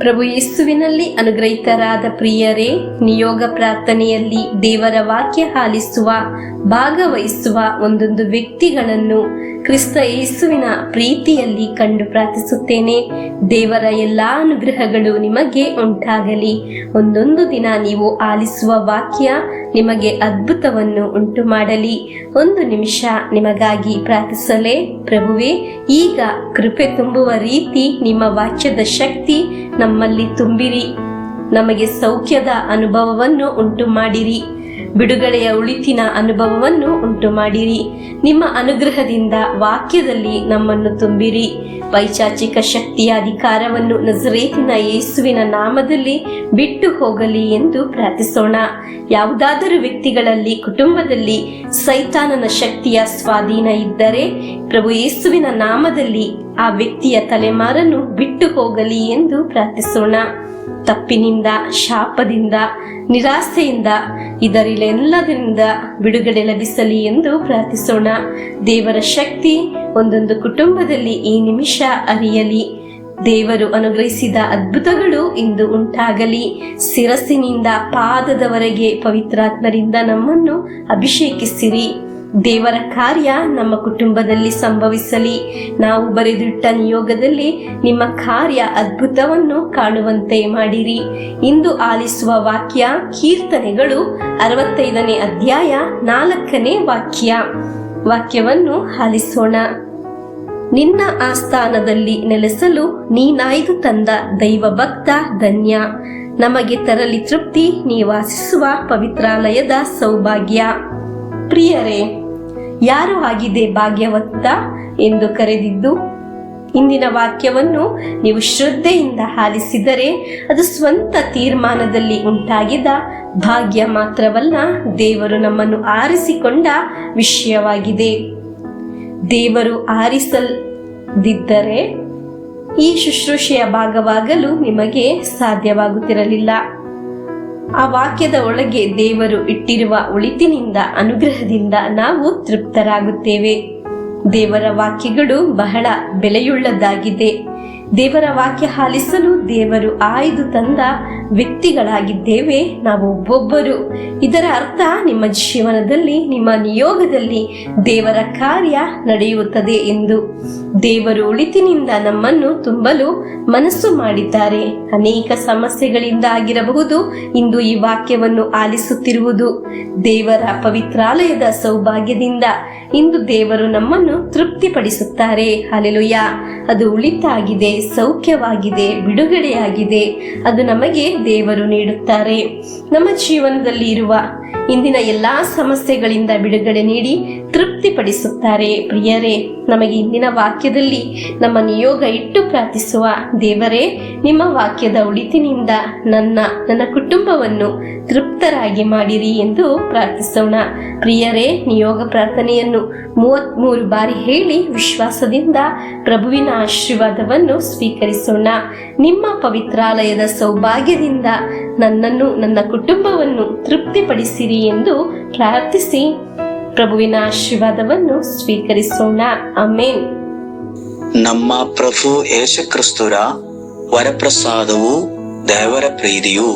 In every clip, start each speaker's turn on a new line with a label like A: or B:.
A: ಪ್ರಭು ಯೇಸುವಿನಲ್ಲಿ ಅನುಗ್ರಹಿತರಾದ ಪ್ರಿಯರೇ, ನಿಯೋಗ ಪ್ರಾರ್ಥನೆಯಲ್ಲಿ ದೇವರ ವಾಕ್ಯ ಆಲಿಸುವ, ಭಾಗವಹಿಸುವ ಒಂದೊಂದು ವ್ಯಕ್ತಿಗಳನ್ನು ಕ್ರಿಸ್ತ ಯೇಸುವಿನ ಪ್ರೀತಿಯಲ್ಲಿ ಕಂಡು ಪ್ರಾರ್ಥಿಸುತ್ತೇನೆ. ದೇವರ ಎಲ್ಲಾ ಅನುಗ್ರಹಗಳು ನಿಮಗೆ ಉಂಟಾಗಲಿ. ಒಂದೊಂದು ದಿನ ನೀವು ಆಲಿಸುವ ವಾಕ್ಯ ನಿಮಗೆ ಅದ್ಭುತವನ್ನು ಉಂಟು ಮಾಡಲಿ. ಒಂದು ನಿಮಿಷ ನಿಮಗಾಗಿ ಪ್ರಾರ್ಥಿಸಲೇ. ಪ್ರಭುವೇ, ಈಗ ಕೃಪೆ ತುಂಬುವ ರೀತಿ ನಿಮ್ಮ ವಾಕ್ಯದ ಶಕ್ತಿ ನಮ್ಮಲ್ಲಿ ತುಂಬಿರಿ. ನಮಗೆ ಸೌಖ್ಯದ ಅನುಭವವನ್ನು ಉಂಟು ಮಾಡಿರಿ. ಬಿಡುಗಡೆಯ ಉಳಿತಿನ ಅನುಭವವನ್ನು ಉಂಟು ಮಾಡಿರಿ. ನಿಮ್ಮ ಅನುಗ್ರಹದಿಂದ ವಾಕ್ಯದಲ್ಲಿ ನಮ್ಮನ್ನು ತುಂಬಿರಿ. ಪೈಶಾಚಿಕ ಶಕ್ತಿಯ ಅಧಿಕಾರವನ್ನು ನಜರೇತಿನ ಯೇಸುವಿನ ನಾಮದಲ್ಲಿ ಬಿಟ್ಟು ಹೋಗಲಿ ಎಂದು ಪ್ರಾರ್ಥಿಸೋಣ. ಯಾವುದಾದರೂ ವ್ಯಕ್ತಿಗಳಲ್ಲಿ, ಕುಟುಂಬದಲ್ಲಿ ಸೈತಾನನ ಶಕ್ತಿಯ ಸ್ವಾಧೀನ ಇದ್ದರೆ ಪ್ರಭು ಯೇಸುವಿನ ನಾಮದಲ್ಲಿ ಆ ವ್ಯಕ್ತಿಯ ತಲೆಮಾರನ್ನು ಬಿಟ್ಟು ಹೋಗಲಿ ಎಂದು ಪ್ರಾರ್ಥಿಸೋಣ. ತಪ್ಪಿನಿಂದ, ಶಾಪದಿಂದ, ನಿರಾಸೆಯಿಂದ, ಇದರೆಲ್ಲದರಿಂದ ಬಿಡುಗಡೆ ಲಭಿಸಲಿ ಎಂದು ಪ್ರಾರ್ಥಿಸೋಣ. ದೇವರ ಶಕ್ತಿ ಒಂದೊಂದು ಕುಟುಂಬದಲ್ಲಿ ಈ ನಿಮಿಷ ಅರಿಯಲಿ. ದೇವರು ಅನುಗ್ರಹಿಸಿದ ಅದ್ಭುತಗಳು ಇಂದು ಉಂಟಾಗಲಿ. ಶಿರಸ್ಸಿನಿಂದ ಪಾದದವರೆಗೆ ಪವಿತ್ರಾತ್ಮರಿಂದ ನಮ್ಮನ್ನು ಅಭಿಷೇಕಿಸಿರಿ. ದೇವರ ಕಾರ್ಯ ನಮ್ಮ ಕುಟುಂಬದಲ್ಲಿ ಸಂಭವಿಸಲಿ. ನಾವು ಬರೆದಿಟ್ಟ ನಿಯೋಗದಲ್ಲಿ ನಿಮ್ಮ ಕಾರ್ಯ ಅದ್ಭುತವನ್ನು ಕಾಣುವಂತೆ ಮಾಡಿರಿ. ಇಂದು ಆಲಿಸುವ ವಾಕ್ಯ ಕೀರ್ತನೆಗಳು 65ನೇ ಅಧ್ಯಾಯ 4ನೇ ವಾಕ್ಯವನ್ನು ಆಲಿಸೋಣ. ನಿನ್ನ ಆಸ್ಥಾನದಲ್ಲಿ ನೆಲೆಸಲು ನೀನಾಯ್ದು ತಂದ ದೈವ ಭಕ್ತ ಧನ್ಯ. ನಮಗೆ ತರಲಿ ತೃಪ್ತಿ ನೀ ವಾಸಿಸುವ ಪವಿತ್ರಾಲಯದ ಸೌಭಾಗ್ಯ. ಪ್ರಿಯರೇ, ಯಾರು ಆಗಿದೆ ಭಾಗ್ಯವಂತ ಎಂದು ಕರೆದಿದ್ದು? ಇಂದಿನ ವಾಕ್ಯವನ್ನು ನೀವು ಶ್ರದ್ಧೆಯಿಂದ ಆಲಿಸಿದರೆ ಅದು ಸ್ವಂತ ತೀರ್ಮಾನದಲ್ಲಿ ಉಂಟಾಗಿದ್ದ ಭಾಗ್ಯ ಮಾತ್ರವಲ್ಲ, ದೇವರು ನಮ್ಮನ್ನು ಆರಿಸಿಕೊಂಡ ವಿಷಯವಾಗಿದೆ. ದೇವರು ಆರಿಸದಿದ್ದರೆ ಈ ಶುಶ್ರೂಷೆಯ ಭಾಗವಾಗಲು ನಿಮಗೆ ಸಾಧ್ಯವಾಗುತ್ತಿರಲಿಲ್ಲ. ಆ ವಾಕ್ಯದ ಒಳಗೆ ದೇವರು ಇಟ್ಟಿರುವ ಒಳಿತಿನಿಂದ, ಅನುಗ್ರಹದಿಂದ ನಾವು ತೃಪ್ತರಾಗುತ್ತೇವೆ. ದೇವರ ವಾಕ್ಯಗಳು ಬಹಳ ಬೆಲೆಯುಳ್ಳದಾಗಿದೆ. ದೇವರ ವಾಕ್ಯ ಆಲಿಸಲು ದೇವರು ಆಯ್ದು ತಂದ ವ್ಯಕ್ತಿಗಳಾಗಿದ್ದೇವೆ ನಾವು ಒಬ್ಬೊಬ್ಬರು. ಇದರ ಅರ್ಥ ನಿಮ್ಮ ಜೀವನದಲ್ಲಿ, ನಿಮ್ಮ ನಿಯೋಗದಲ್ಲಿ ದೇವರ ಕಾರ್ಯ ನಡೆಯುತ್ತದೆ ಎಂದು. ದೇವರು ಒಳಿತಿನಿಂದ ನಮ್ಮನ್ನು ತುಂಬಲು ಮನಸ್ಸು ಮಾಡಿದ್ದಾರೆ. ಅನೇಕ ಸಮಸ್ಯೆಗಳಿಂದ ಆಗಿರಬಹುದು ಇಂದು ಈ ವಾಕ್ಯವನ್ನು ಆಲಿಸುತ್ತಿರುವುದು. ದೇವರ ಪವಿತ್ರಾಲಯದ ಸೌಭಾಗ್ಯದಿಂದ ಇಂದು ದೇವರು ನಮ್ಮನ್ನು ತೃಪ್ತಿಪಡಿಸುತ್ತಾರೆ. ಹಲ್ಲೆಲೂಯಾ. ಅದು ಉಳಿತಾಗಿದೆ, ಸೌಖ್ಯವಾಗಿದೆ, ಬಿಡುಗಡೆಯಾಗಿದೆ. ಅದು ನಮಗೆ ದೇವರು ನೀಡುತ್ತಾರೆ. ನಮ್ಮ ಜೀವನದಲ್ಲಿ ಇರುವ ಇಂದಿನ ಎಲ್ಲಾ ಸಮಸ್ಯೆಗಳಿಂದ ಬಿಡುಗಡೆ ನೀಡಿ ತೃಪ್ತಿಪಡಿಸುತ್ತಾರೆ. ಪ್ರಿಯರೇ, ನಮಗೆ ಇಂದಿನ ವಾಕ್ಯದಲ್ಲಿ ನಮ್ಮ ನಿಯೋಗ ಇಟ್ಟು ಪ್ರಾರ್ಥಿಸುವ ದೇವರೇ, ನಿಮ್ಮ ವಾಕ್ಯದ ಒಳಿತಿನಿಂದ ನನ್ನ ಕುಟುಂಬವನ್ನು ತೃಪ್ತರಾಗಿ ಮಾಡಿರಿ ಎಂದು ಪ್ರಾರ್ಥಿಸೋಣ. ಪ್ರಿಯರೇ, ನಿಯೋಗ ಪ್ರಾರ್ಥನೆಯನ್ನು 33 ಬಾರಿ ಹೇಳಿ ವಿಶ್ವಾಸದಿಂದ ಪ್ರಭುವಿನ ಆಶೀರ್ವಾದವನ್ನು ಸ್ವೀಕರಿಸೋಣ. ನಿಮ್ಮ ಪವಿತ್ರಾಲಯದ ಸೌಭಾಗ್ಯದಿಂದ ನನ್ನನ್ನು, ನನ್ನ ಕುಟುಂಬವನ್ನು ತೃಪ್ತಿಪಡಿಸಿರಿ ಎಂದು ಪ್ರಾರ್ಥಿಸಿ ಪ್ರಭುವಿನ ಆಶೀರ್ವಾದವನ್ನು ಸ್ವೀಕರಿಸೋಣ. ಆಮೆನ್.
B: ನಮ್ಮ ಪ್ರಭು ಯೇಸು ಕ್ರಿಸ್ತರ ವರಪ್ರಸಾದವು, ದೇವರ ಪ್ರೀತಿಯು,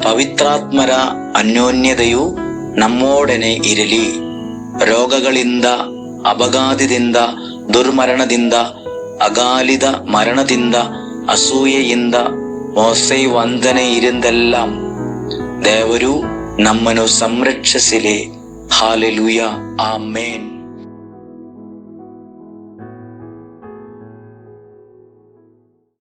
B: ಪವಿತ್ರಾತ್ಮರ ಅನ್ಯೋನ್ಯತೆಯು ನಮ್ಮೊಡನೆ ಇರಲಿ. ರೋಗಗಳಿಂದ, ಅಪಘಾತದಿಂದ, ದುರ್ಮರಣದಿಂದ, ಅಗಾಲಿದ ಮರಣದಿಂದ, ಅಸೂಯೆಯಿಂದ, ಮೋಸೈ ವಂದನೆ ಇರಿಂದೆല്ലാം ದೇವರು ನಮ್ಮನ್ನು ಸಂರಕ್ಷಿಸಲಿ. ಹಾಲೆಲೂಯಾ. ಆಮೇನ್.